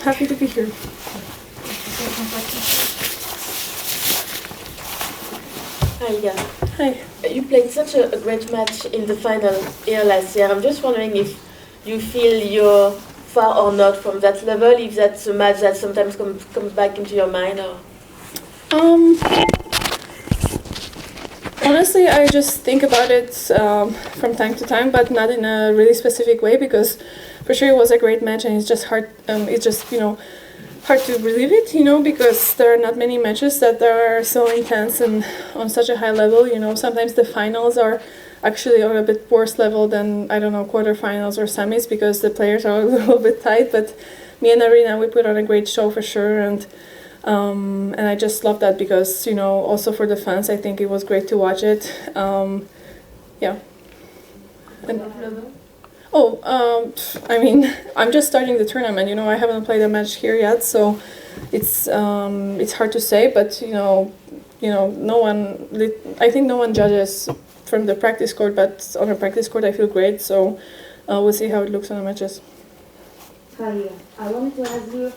happy to be here. Hi, Iga. Hi. You played such a great match in the final here last year. I'm just wondering if you feel you're far or not from that level, if that's a match that sometimes comes back into your mind, or... Honestly, I just think about it from time to time, but not in a really specific way, because for sure it was a great match, and it's just hard. It's just hard to believe it, because there are not many matches that are so intense and on such a high level. Sometimes the finals are actually on a bit worse level than, I don't know, quarterfinals or semis, because the players are a little bit tight. But me and Arena, we put on a great show for sure, and I just love that, because also for the fans, I think it was great to watch it. Yeah. I mean, I'm just starting the tournament. I haven't played a match here yet, so it's hard to say. But no one. I think no one judges from the practice court, but on a practice court, I feel great. So we'll see how it looks on the matches. Hi, I wanted to ask you,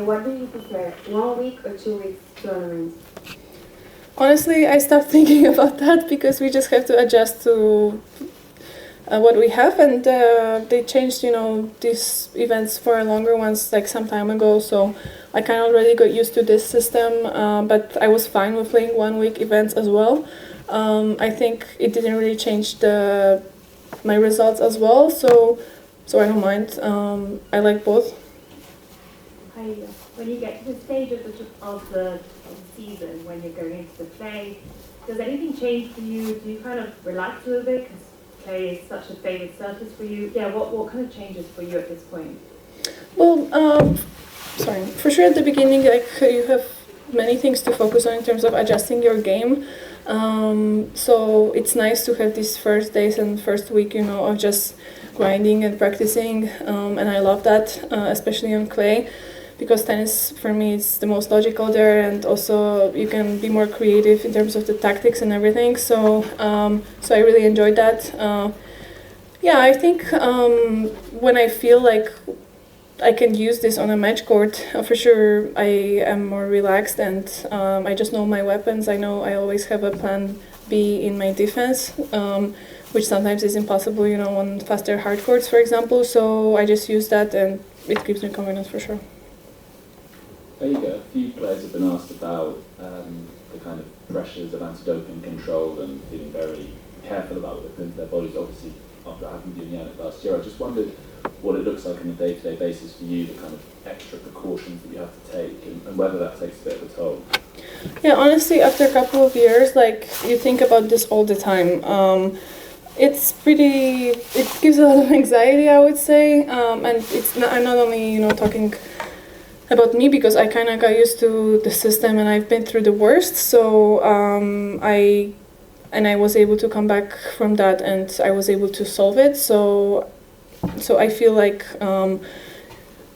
what do you prefer, 1 week or 2 weeks tournament? Honestly, I stopped thinking about that, because we just have to adjust to what we have, and they changed, these events for longer ones like some time ago. So I kind of already got used to this system, but I was fine with playing 1 week events as well. I think it didn't really change my results as well, so I don't mind. I like both. Hi, when you get to the stage of the season, when you're going into the play, does anything change for you? Do you kind of relax a little bit because play is such a favourite surface for you? Yeah, what kind of changes for you at this point? Well, for sure at the beginning, you have many things to focus on in terms of adjusting your game. So it's nice to have these first days and first week, of just grinding and practicing, and I love that, especially on clay, because tennis for me is the most logical there, and also you can be more creative in terms of the tactics and everything. So I really enjoyed that. I think when I feel like I can use this on a match court, for sure I am more relaxed, and I just know my weapons. I know I always have a plan B in my defense, which sometimes is impossible, on faster hard courts, for example. So I just use that, and it gives me confidence for sure. There you go. A few players have been asked about the kind of pressures of anti-doping control and being very careful about what they put into their bodies, obviously after having been doing it last year. I just wondered what it looks like on a day-to-day basis for you, the kind of extra precautions that you have to take, and whether that takes a bit of a toll. Yeah, honestly, after a couple of years, you think about this all the time. It gives a lot of anxiety, I would say, and I'm not only, talking about me, because I kind of got used to the system and I've been through the worst. So I was able to come back from that, and I was able to solve it. So I feel like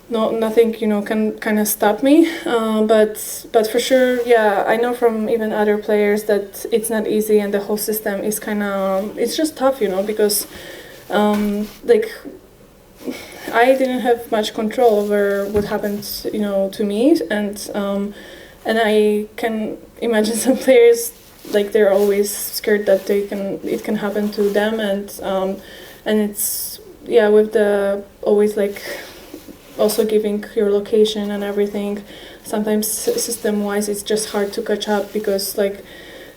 nothing can kind of stop me. But for sure, yeah, I know from even other players that it's not easy, and the whole system is it's just tough, because I didn't have much control over what happened, to me, and I can imagine some players, they're always scared that it can happen to them, and it's with the always also giving your location and everything. Sometimes system-wise, it's just hard to catch up, because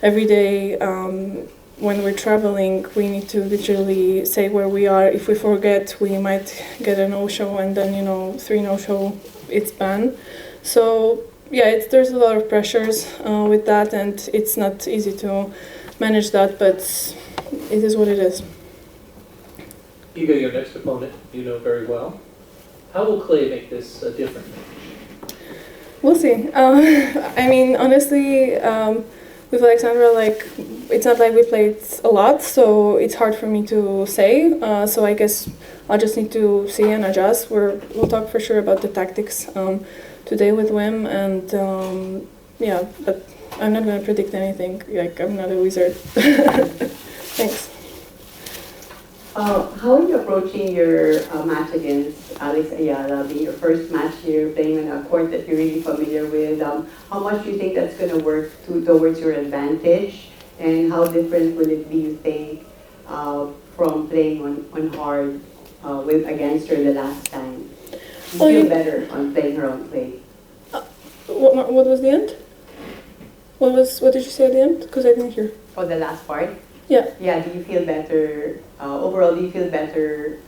every day. When we're traveling, we need to literally say where we are. If we forget, we might get a no-show, and then 3 no-show, it's banned. So there's a lot of pressures with that, and it's not easy to manage that, but it is what it is. Iga, your next opponent, you know very well. How will clay make this different? We'll see. I mean, honestly, with Alexandra, it's not like we played a lot, so it's hard for me to say. So I guess I'll just need to see and adjust. We'll talk for sure about the tactics today with Wim, and but I'm not going to predict anything. I'm not a wizard. Thanks. How are you approaching your match against Alex Eala, being your first match here, playing on a court that you're really familiar with? How much do you think that's going to work towards your advantage? And how different will it be, you think, from playing on hard against her the last time? Do you feel better on playing her on clay? What was the end? What did you say at the end? Because I didn't hear. For the last part? Yeah. Yeah, do you feel better, overall, do you feel better,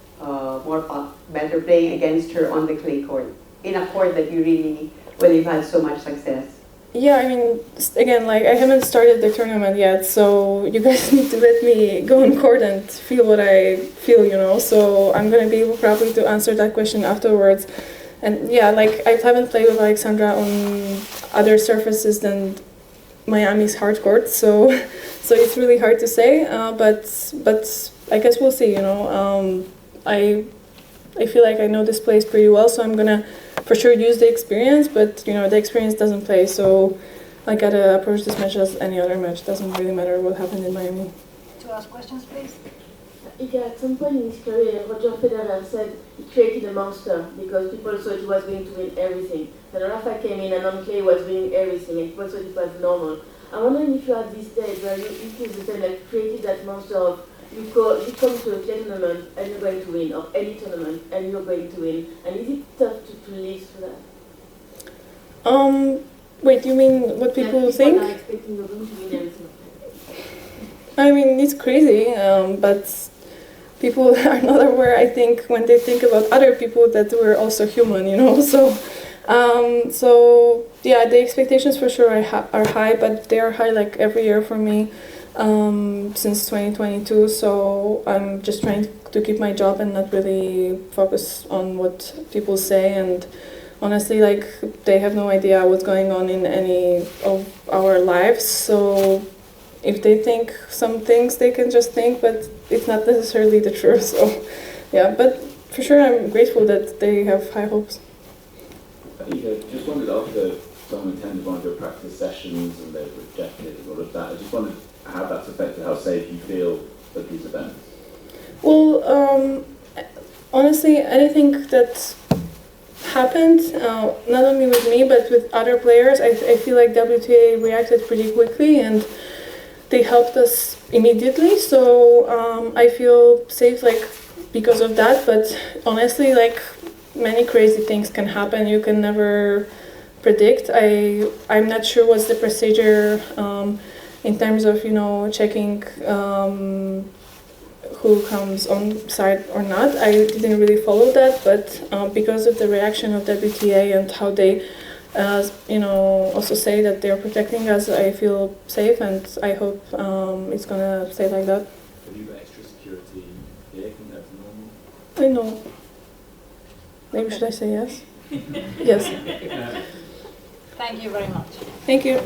better playing against her on the clay court? In a court that you really, well, you've had so much success. Yeah, I mean, again, like, I haven't started the tournament yet, so you guys need to let me go on court and feel what I feel, you know, so I'm going to be able probably to answer that question afterwards. And yeah, like, I haven't played with Alexandra on other surfaces than Miami's hard court, so it's really hard to say, but I guess we'll see, you know. I feel like I know this place pretty well, so I'm gonna for sure use the experience, but you know, the experience doesn't play, so I gotta approach this match as any other match. Doesn't really matter what happened in Miami. To ask questions, please. Iga, at some point in his career, Roger Federer said he created a monster because people thought he was going to win everything. And Rafa came in and on clay was winning everything, and people thought it was normal. I'm wondering if you are at this stage where you feel the same, like created that monster of you come to a clay tournament and you're going to win, or any tournament and you're going to win. And is it tough to live through that? Wait, you mean what people think? People are expecting you're going to win everything. I mean, it's crazy, but people are not aware, I think, when they think about other people that we're also human, you know, so yeah, the expectations for sure are high, but they are high like every year for me since 2022, so I'm just trying to keep my job and not really focus on what people say, and honestly, like, they have no idea what's going on in any of our lives, so if they think some things, they can just think, but it's not necessarily the truth, so yeah, but for sure I'm grateful that they have high hopes. Iga, just wondered, after someone attended one of your practice sessions and they were rejected and all of that, I just wondered how that's affected how safe you feel at these events. Well, honestly, anything that happened, not only with me, but with other players, I feel like WTA reacted pretty quickly and they helped us immediately, so I feel safe, like, because of that, but honestly, like, many crazy things can happen. You can never predict. I'm not sure what's the procedure in terms of, you know, checking who comes on site or not. I didn't really follow that, but because of the reaction of WTA and how they, you know, also say that they're protecting us, I feel safe, and I hope it's gonna stay like that. Have you got extra security here? I think that's normal. I know. Maybe should I say yes? Yes. Thank you very much. Thank you.